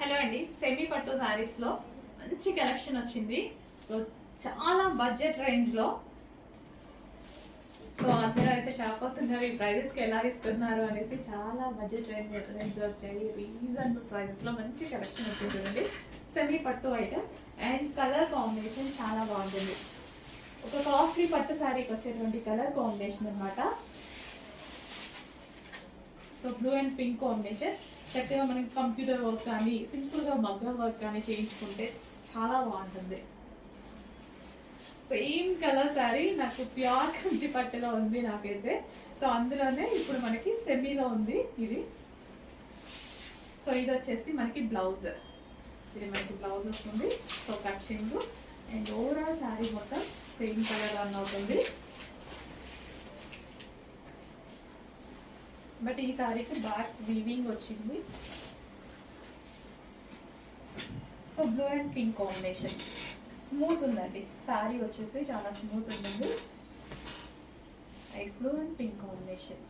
Hello అండి, semi పట్టు సారీస్ లో మంచి కలెక్షన్ వచ్చింది. సో చాలా బడ్జెట్ రేంజ్ లో. సో అందరూ అయితే షాక్ అవుతున్నారు, ఈ ప్రైజెస్ కి ఎలా ఇస్తున్నారు అనేసి. చాలా బడ్జెట్ రేంజ్ లో వచ్చాయి. రీజనబుల్ ప్రైజెస్ లో మంచి కలెక్షన్ వచ్చింది. సెమీ పట్టు ఐటమ్ అండ్ కలర్ కాంబినేషన్ చాలా బాగుంటుంది. ఒక కాస్ట్లీ పట్టు శారీకి వచ్చేటువంటి కలర్ కాంబినేషన్ అన్నమాట. So blue and pink combination. చక్కగా మనకి కంప్యూటర్ వర్క్ కానీ సింపుల్గా మగ్గం వర్క్ కానీ చేయించుకుంటే చాలా బాగుంటుంది. సేమ్ కలర్ శారీ నాకు ప్యూర్ కంచి పట్టులో ఉంది నాకైతే. సో అందులోనే ఇప్పుడు మనకి సెమీలో ఉంది ఇది. సో ఇది వచ్చేసి మనకి బ్లౌజ్. ఇది మనకి బ్లౌజ్ వస్తుంది. So catching and overall sari మొత్తం సేమ్ కలర్ రన్ అవుతుంది. బట్ ఈ శారీకి బ్యాక్ వీవింగ్ వచ్చింది. So blue and pink combination smooth ఉందండి. శారీ వచ్చేసి చాలా స్మూత్ ఉంటుంది. Blue and pink combination.